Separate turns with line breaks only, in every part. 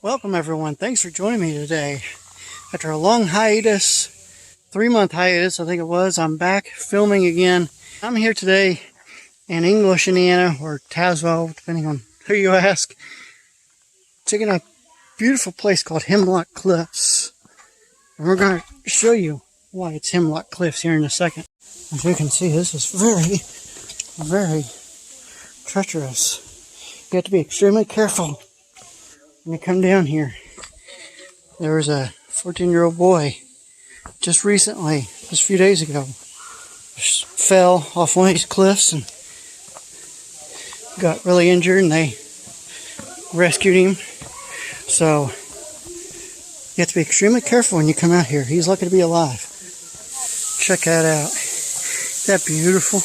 Welcome everyone. Thanks for joining me today. After a long hiatus, 3-month hiatus I think it was, I'm back filming again. I'm here today in English, Indiana, or Tazewell, depending on who you ask. Checking a beautiful place called Hemlock Cliffs. And we're going to show you why it's Hemlock Cliffs here in a second. As you can see, this is very treacherous. You have to be extremely careful when you come down here. There was a 14-year-old boy just recently, just a few days ago, fell off one of these cliffs and got really injured, and they rescued him. So you have to be extremely careful when you come out here. He's lucky to be alive. Check that out. Isn't that beautiful?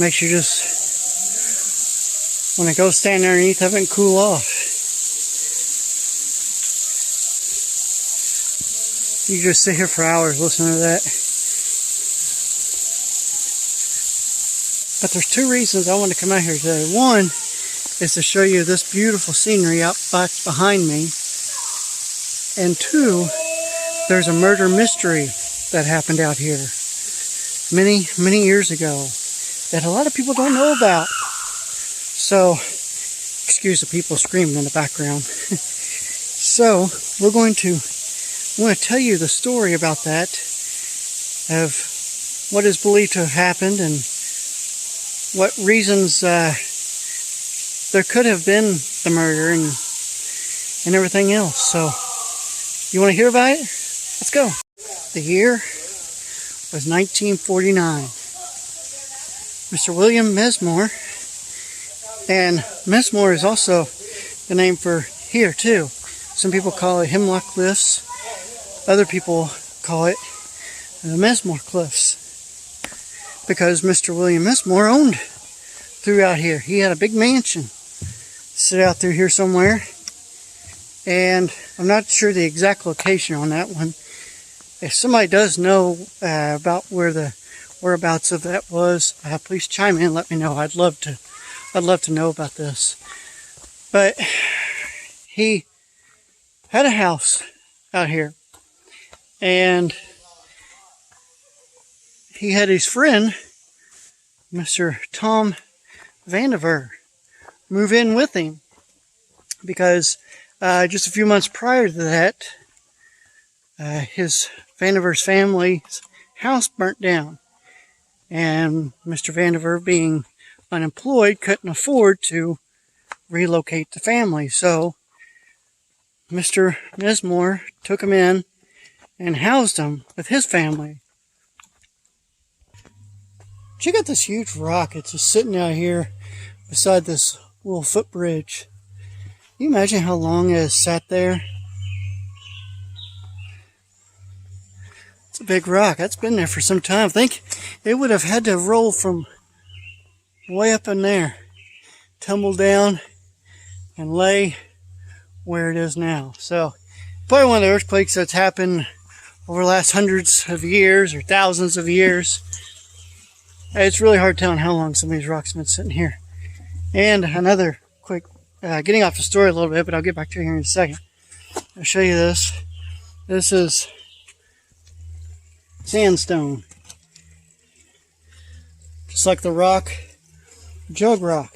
Makes you just want to go stand underneath of it and cool off. You just sit here for hours listening to that. But there's two reasons I want to come out here today. One is to show you this beautiful scenery out back behind me. And two, there's a murder mystery that happened out here many years ago that a lot of people don't know about. So, excuse the people screaming in the background. So, we're going to tell you the story about that, of what is believed to have happened and what reasons there could have been the murder and everything else. So, you want to hear about it? Let's go. The year was 1949. Mr. William Messmore, and Messmore is also the name for here too. Some people call it Hemlock Cliffs. Other people call it the Messmore Cliffs, because Mr. William Messmore owned throughout here. He had a big mansion sit out through here somewhere, and I'm not sure the exact location on that one. If somebody does know about where the whereabouts of that was, please chime in and let me know. I'd love to know about this. But he had a house out here, and he had his friend, Mr. Tom Vandier, move in with him, because just a few months prior to that, his Vandier's family's house burnt down, and Mr. Vandier, being unemployed, couldn't afford to relocate the family. So Mr. Messmore took him in and housed him with his family. Check out this huge rock. It's just sitting out here beside this little footbridge. Can you imagine how long it has sat there? It's a big rock. That's been there for some time. I think it would have had to roll from way up in there, tumble down, and lay where it is now. So, probably one of the earthquakes that's happened over the last hundreds of years or thousands of years. It's really hard telling how long some of these rocks have been sitting here. And another quick, getting off the story a little bit, but I'll get back to it here in a second. I'll show you this. This is sandstone. Just like the rock, Jug Rock.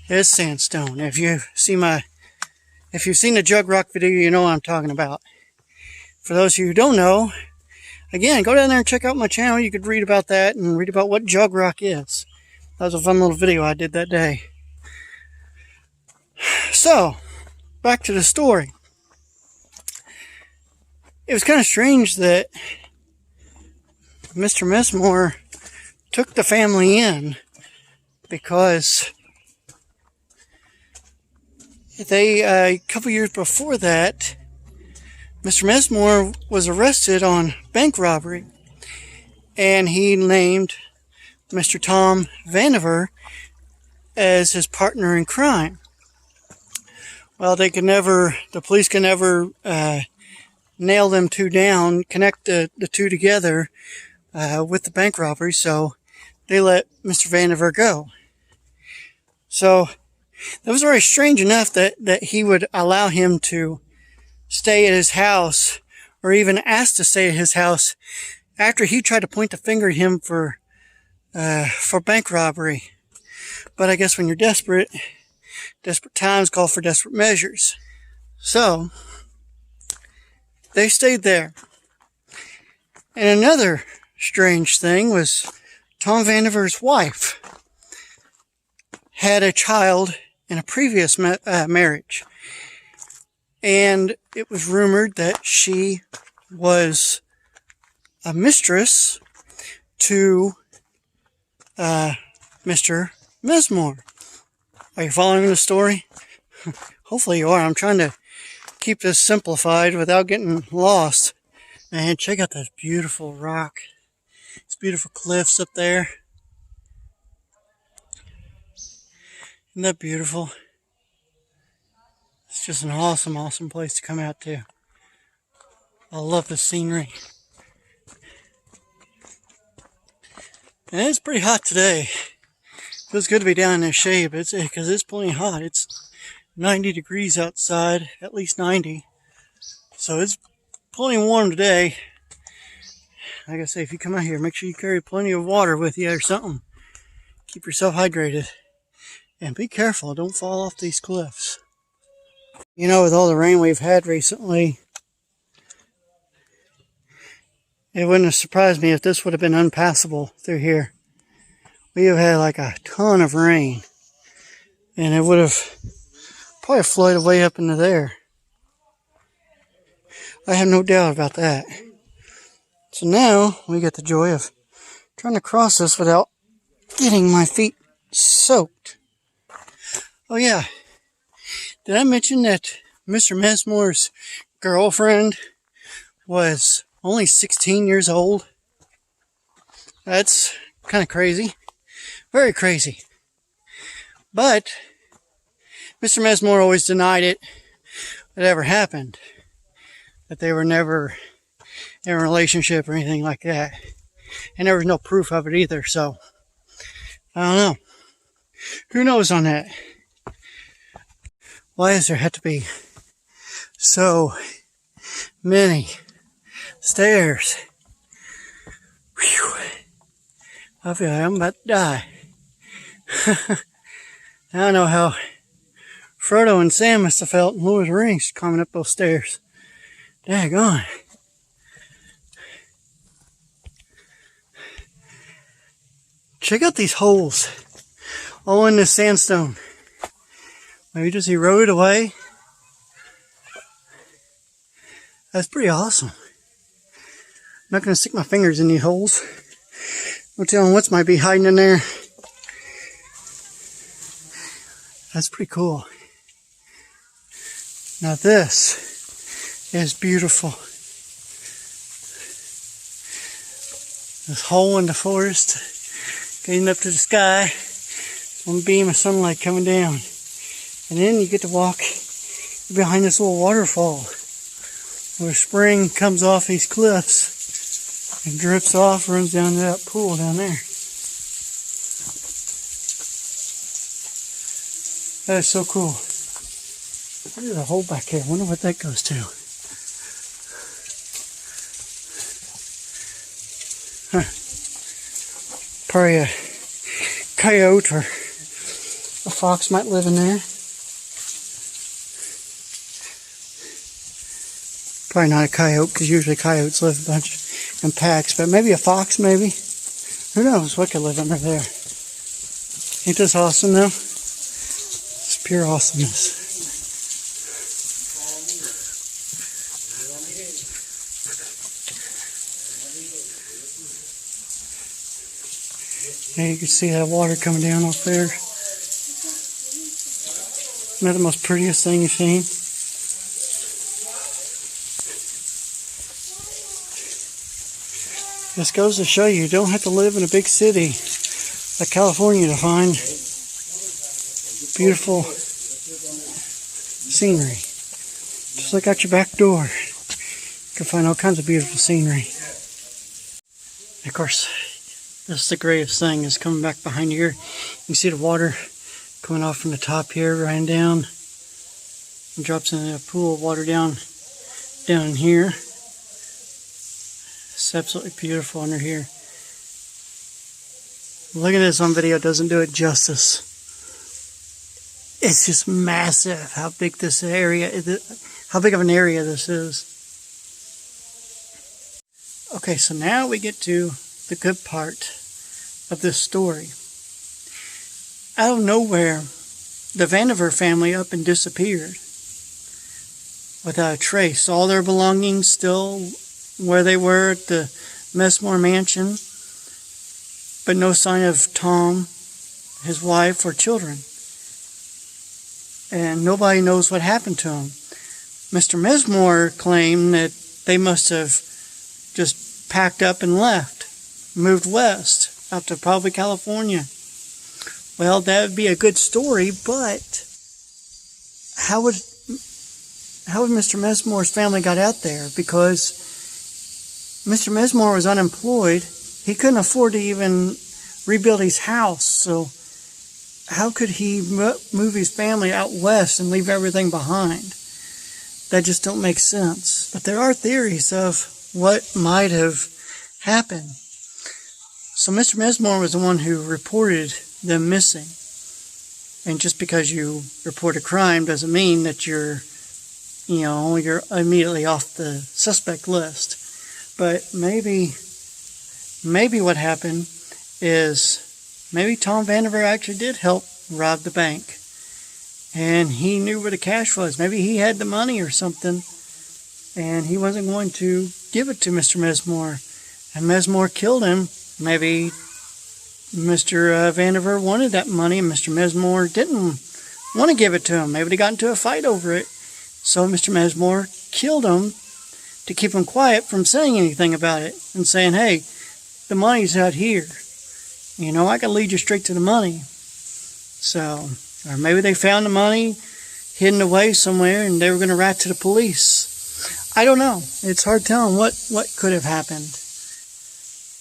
It's sandstone. If you've seen the Jug Rock video, you know what I'm talking about. For those of you who don't know, again, go down there and check out my channel. You could read about that and read about what Jug Rock is. That was a fun little video I did that day. So, back to the story. It was kind of strange that Mr. Messmore took the family in, because they, a couple years before that, Mr. Messmore was arrested on bank robbery, and he named Mr. Tom Vandier as his partner in crime. Well, the police could never nail them two down, connect the two together with the bank robbery, so they let Mr. Vandier go. So that was very strange enough that he would allow him to stay at his house, or even ask to stay at his house, after he tried to point the finger at him for bank robbery. But I guess when you're desperate times call for desperate measures. So they stayed there. And another strange thing was Tom Vandier's wife had a child in a previous marriage. And it was rumored that she was a mistress to Mr. Messmore. Are you following the story? Hopefully you are. I'm trying to keep this simplified without getting lost. Man, check out this beautiful rock. These beautiful cliffs up there. Isn't that beautiful? It's just an awesome, awesome place to come out to. I love the scenery. And it's pretty hot today. Feels good to be down in the shade, because it's plenty hot. It's 90 degrees outside, at least 90. So it's plenty warm today. Like I say, if you come out here, make sure you carry plenty of water with you or something. Keep yourself hydrated. And be careful, don't fall off these cliffs. You know, with all the rain we've had recently, it wouldn't have surprised me if this would have been unpassable through here. We have had like a ton of rain, and it would have probably flooded way up into there. I have no doubt about that. So now we get the joy of trying to cross this without getting my feet soaked. Oh yeah, did I mention that Mr. Messmore's girlfriend was only 16 years old? That's kind of crazy. Very crazy. But Mr. Messmore always denied it ever happened. That they were never in a relationship or anything like that. And there was no proof of it either, so I don't know. Who knows on that? Why does there have to be so many stairs? Whew. I feel like I'm about to die. I know how Frodo and Sam must have felt in Lord of the Rings climbing up those stairs. Daggone. Check out these holes all in this sandstone. Maybe just eroded away. That's pretty awesome. I'm not going to stick my fingers in these holes. No telling what might be hiding in there. That's pretty cool. Now this is beautiful. This hole in the forest, getting up to the sky. One beam of sunlight coming down. And then you get to walk behind this little waterfall where spring comes off these cliffs and drips off, runs down to that pool down there. That is so cool. There's a hole back here. I wonder what that goes to. Huh. Probably a coyote or a fox might live in there. Probably not a coyote, because usually coyotes live a bunch in packs, but maybe a fox, maybe. Who knows what could live under there. Ain't this awesome though? It's pure awesomeness. Yeah, you can see that water coming down off there. Isn't that the most prettiest thing you've seen? This goes to show you don't have to live in a big city like California to find beautiful scenery. Just look out your back door. You can find all kinds of beautiful scenery. And of course, That's the greatest thing, is coming back behind here. You can see the water coming off from the top here, running down, and drops in a pool of water down in here. It's absolutely beautiful under here. Looking at this on video doesn't do it justice. It's just massive how big this area is, how big of an area this is. Okay, so now we get to the good part of this story. Out of nowhere, the Vandiver family up and disappeared without a trace. All their belongings still where they were at the Messmore mansion, but no sign of Tom, his wife, or children. And nobody knows what happened to them. Mr. Messmore claimed that they must have just packed up and left, moved west, out to probably California. Well, that would be a good story, but how would Mr. Messmore's family got out there? Because Mr. Messmore was unemployed. He couldn't afford to even rebuild his house. So how could he move his family out west and leave everything behind? That just don't make sense. But there are theories of what might have happened. So Mr. Messmore was the one who reported them missing. And just because you report a crime doesn't mean that you're immediately off the suspect list. But maybe what happened is maybe Tom Vandiver actually did help rob the bank. And he knew where the cash was. Maybe he had the money or something, and he wasn't going to give it to Mr. Messmore. And Messmore killed him. Maybe Mr. Vandiver wanted that money, and Mr. Messmore didn't want to give it to him. Maybe they got into a fight over it. So Mr. Messmore killed him to keep him quiet from saying anything about it and saying, hey, the money's out here. You know, I can lead you straight to the money. So, or maybe they found the money hidden away somewhere and they were going to rat to the police. I don't know. It's hard telling what could have happened.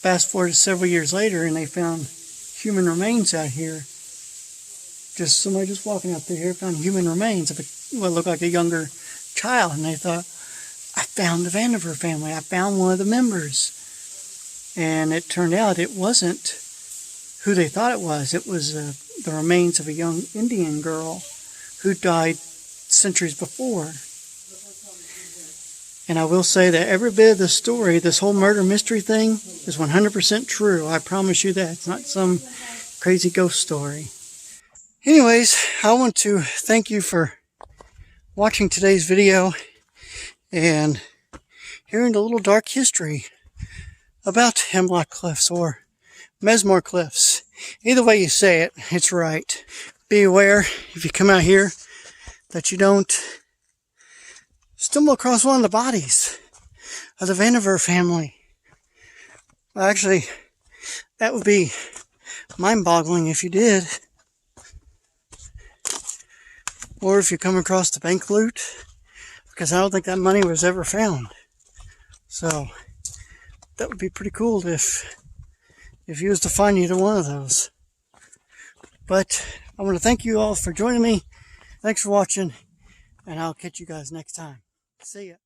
Fast forward to several years later and they found human remains out here. Somebody just walking out through here found human remains of what looked like a younger child. And they thought, I found the Vandiver family. I found one of the members. And it turned out it wasn't who they thought it was. It was the remains of a young Indian girl who died centuries before. And I will say that every bit of the story, this whole murder mystery thing, is 100% true. I promise you that. It's not some crazy ghost story. Anyways, I want to thank you for watching today's video and hearing the little dark history about Hemlock Cliffs or Messmore Cliffs. Either way you say it, it's right. Be aware if you come out here that you don't stumble across one of the bodies of the Vandiver family. Well, actually, that would be mind-boggling if you did. Or if you come across the bank loot, because I don't think that money was ever found. So that would be pretty cool if you was to find either one of those. But I want to thank you all for joining me. Thanks for watching, and I'll catch you guys next time. See ya.